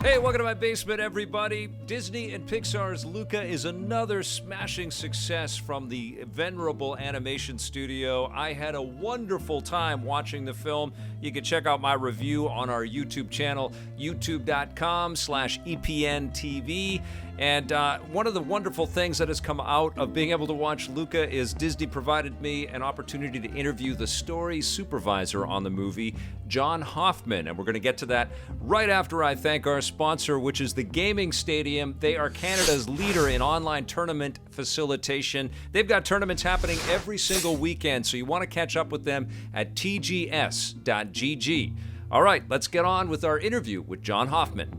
Hey, welcome to my basement, everybody. Disney and Pixar's Luca is another smashing success from the venerable animation studio. I had a wonderful time watching the film. You can check out my review on our YouTube channel, youtube.com/EPNTV. And one of the wonderful things that has come out of being able to watch Luca is Disney provided me an opportunity to interview the story supervisor on the movie, John Hoffman. And we're going to get to that right after I thank our sponsor, which is the Gaming Stadium. They are Canada's leader in online tournament facilitation. They've got tournaments happening every single weekend, so you want to catch up with them at tgs.gg. All right, let's get on with our interview with John Hoffman.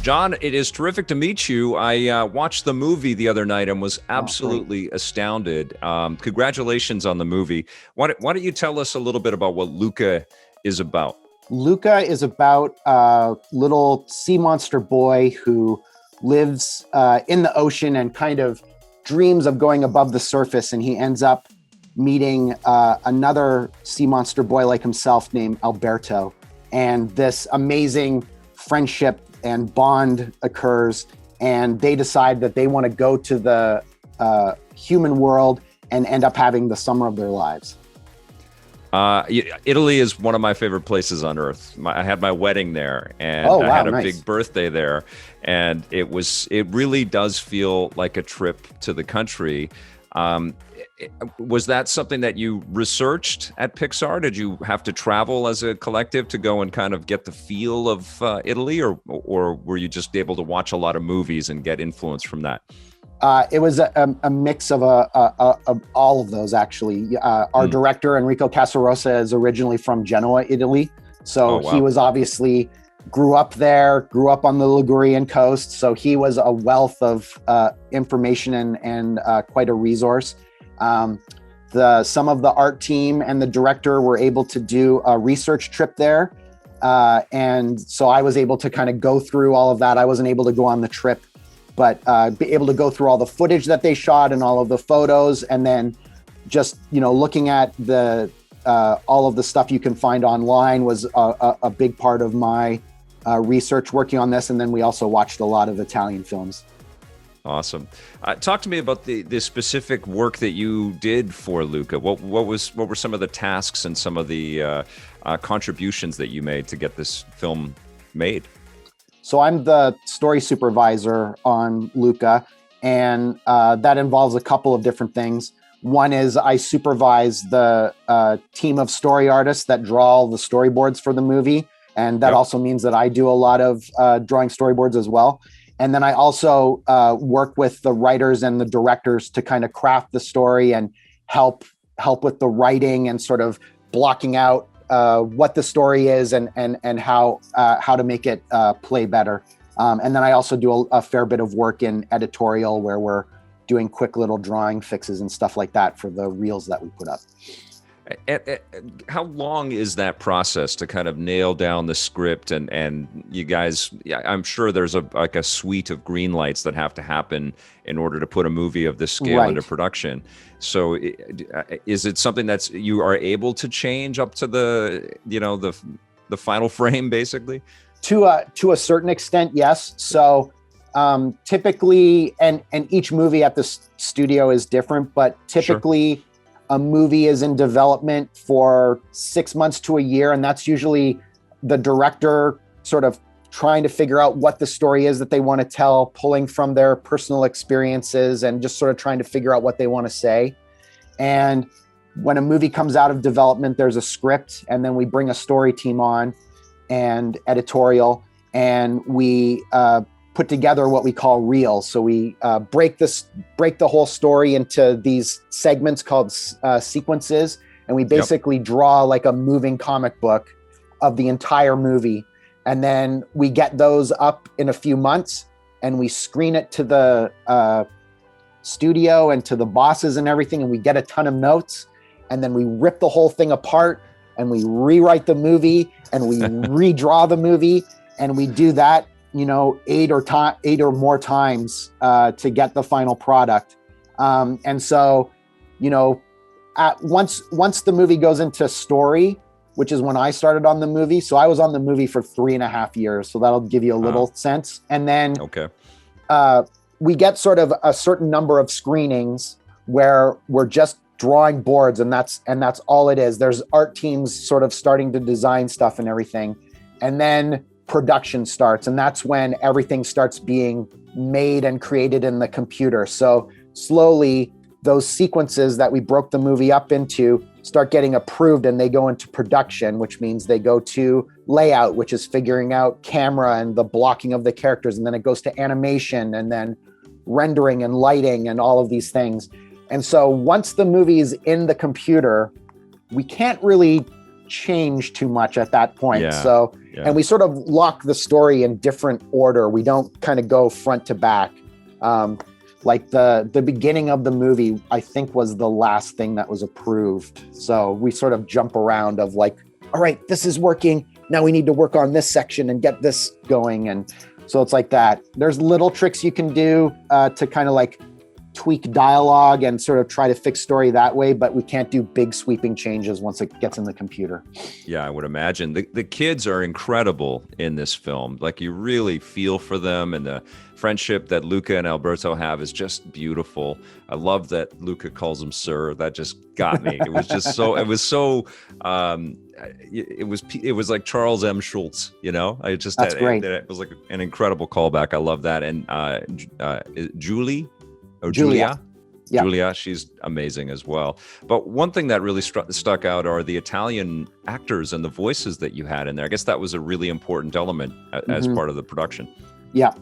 John, it is terrific to meet you. I watched the movie the other night and was absolutely astounded. Congratulations on the movie. Why don't you tell us a little bit about what Luca is about? Luca is about a little sea monster boy who lives in the ocean and kind of dreams of going above the surface. And he ends up meeting another sea monster boy like himself named Alberto. And this amazing friendship and bond occurs, and they decide that they want to go to the human world and end up having the summer of their lives. Italy is one of my favorite places on earth. I had my wedding there, and I had a big birthday there, and it really does feel like a trip to the country. Was that something that you researched at Pixar? Did you have to travel as a collective to go and kind of get the feel of Italy, or were you just able to watch a lot of movies and get influence from that? It was a mix of all of those, actually. Our director, Enrico Casarosa, is originally from Genoa, Italy. So he was obviously grew up there, grew up on the Ligurian coast. So he was a wealth of information and quite a resource. Some of the art team and the director were able to do a research trip there. And so I was able to kind of go through all of that. I wasn't able to go on the trip, but be able to go through all the footage that they shot and all of the photos. And then just, looking at the all of the stuff you can find online was a big part of my research working on this. And then we also watched a lot of Italian films. Awesome. Talk to me about the specific work that you did for Luca. What were some of the tasks and some of the contributions that you made to get this film made? So I'm the story supervisor on Luca, and that involves a couple of different things. One is I supervise the team of story artists that draw all the storyboards for the movie, and that also means that I do a lot of drawing storyboards as well. And then I also work with the writers and the directors to kind of craft the story and help with the writing and sort of blocking out what the story is and how to make it play better. And then I also do a fair bit of work in editorial where we're doing quick little drawing fixes and stuff like that for the reels that we put up. How long is that process to kind of nail down the script and you guys? I'm sure there's a suite of green lights that have to happen in order to put a movie of this scale into production. So is it something that's you are able to change up to the final frame basically? To a certain extent, yes. So typically, and each movie at the studio is different, but typically. Sure. A movie is in development for 6 months to a year, and that's usually the director sort of trying to figure out what the story is that they want to tell, pulling from their personal experiences and just sort of trying to figure out what they want to say. And when a movie comes out of development, there's a script, and then we bring a story team on and editorial, and we put together what we call reels. So we break the whole story into these segments called sequences, and we basically draw like a moving comic book of the entire movie. And then we get those up in a few months, and we screen it to the studio and to the bosses and everything, and we get a ton of notes, and then we rip the whole thing apart, and we rewrite the movie, and we redraw the movie, and we do that 8 or more times to get the final product. And so, once the movie goes into story, which is when I started on the movie. So I was on the movie for 3.5 years. So that'll give you a little sense. And then we get sort of a certain number of screenings where we're just drawing boards, and that's all it is. There's art teams sort of starting to design stuff and everything. And then production starts, and that's when everything starts being made and created in the computer. So slowly those sequences that we broke the movie up into start getting approved, and they go into production, which means they go to layout, which is figuring out camera and the blocking of the characters. And then it goes to animation, and then rendering and lighting and all of these things. And so once the movie is in the computer, we can't really change too much at that point. And we sort of lock the story in different order. We don't kind of go front to back. Like the beginning of the movie, I think, was the last thing that was approved. So we sort of jump around of like, all right, this is working. Now we need to work on this section and get this going. And so it's like that. There's little tricks you can do to kind of like tweak dialogue and sort of try to fix story that way, but we can't do big sweeping changes once it gets in the computer. Yeah, I would imagine. The kids are incredible in this film. Like, you really feel for them, and the friendship that Luca and Alberto have is just beautiful. I love that Luca calls him sir. That just got me. It was just so, it was like Charles M. Schultz, you know? That's great. It was like an incredible callback. I love that. And Julia. Yeah. Julia, she's amazing as well. But one thing that really stuck out are the Italian actors and the voices that you had in there. I guess that was a really important element as part of the production. Yeah.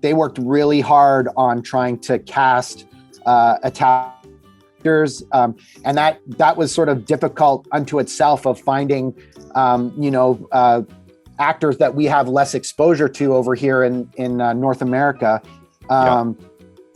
They worked really hard on trying to cast Italian actors, and that was sort of difficult unto itself, of finding actors that we have less exposure to over here in North America.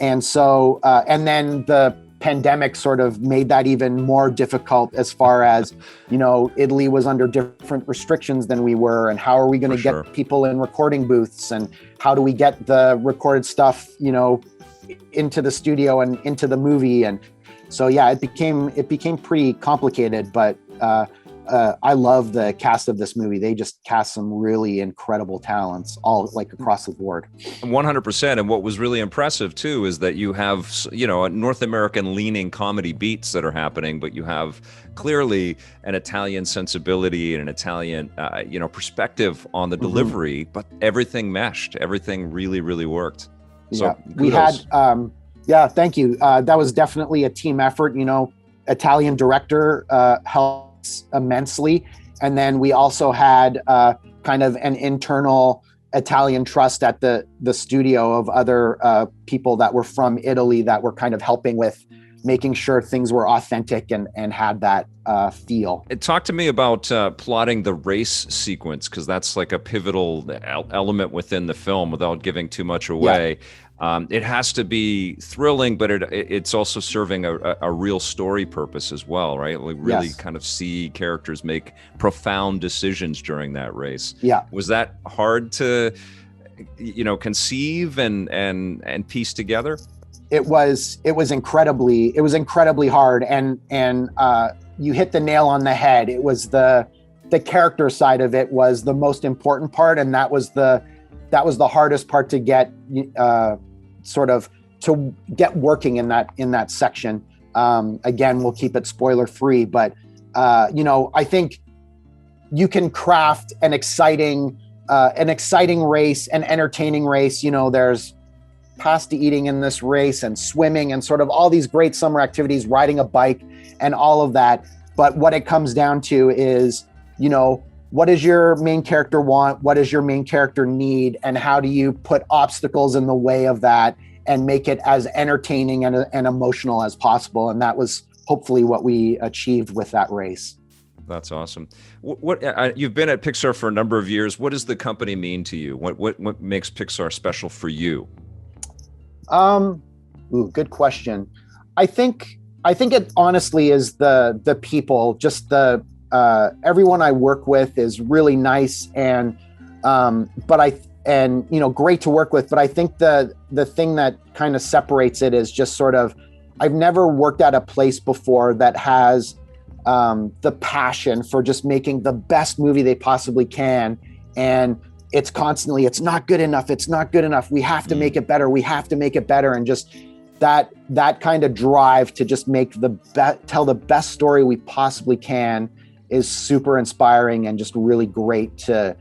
And so, and then the pandemic sort of made that even more difficult, as far as, Italy was under different restrictions than we were. And how are we going to get people in recording booths, and how do we get the recorded stuff, into the studio and into the movie? And so, yeah, it became pretty complicated, but, I love the cast of this movie. They just cast some really incredible talents, all like across the board. 100%. And what was really impressive too is that you have, a North American leaning comedy beats that are happening, but you have clearly an Italian sensibility and an Italian, perspective on the delivery, but everything meshed. Everything really, really worked. So yeah, we had, thank you. That was definitely a team effort. Italian director helped immensely, and then we also had kind of an internal Italian trust at the studio of other people that were from Italy that were kind of helping with making sure things were authentic and had that feel. Talk to me about plotting the race sequence, because that's like a pivotal element within the film, without giving too much away. It has to be thrilling, but it's also serving a real story purpose as well, right? We really kind of see characters make profound decisions during that race. Yeah. Was that hard to, conceive and piece together? It was incredibly hard, and you hit the nail on the head. It was the character side of it was the most important part, and that was the hardest part to get sort of to get working in that section. Again, we'll keep it spoiler free, but I think you can craft an exciting race, an entertaining race. There's pasta eating in this race, and swimming, and sort of all these great summer activities, riding a bike and all of that. But what it comes down to is, what does your main character want? What does your main character need? And how do you put obstacles in the way of that and make it as entertaining and emotional as possible? And that was hopefully what we achieved with that race. That's awesome. What you've been at Pixar for a number of years. What does the company mean to you? What makes Pixar special for you? Good question. I think it honestly is the people, just the everyone I work with is really nice and great to work with. But I think the thing that kind of separates it is just sort of, I've never worked at a place before that has the passion for just making the best movie they possibly can. And it's constantly, it's not good enough. It's not good enough. We have to make it better. We have to make it better. And just that kind of drive to just make tell the best story we possibly can is super inspiring and just really great to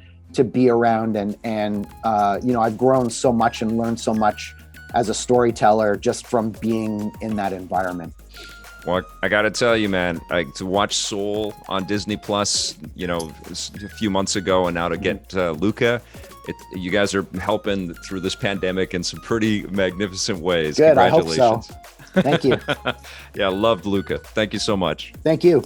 be around. And I've grown so much and learned so much as a storyteller just from being in that environment. Well, I got to tell you, man, to watch Soul on Disney Plus, a few months ago, and now to get Luca, you guys are helping through this pandemic in some pretty magnificent ways. Good, Congratulations. I hope so. Thank you. Yeah, loved Luca. Thank you so much. Thank you.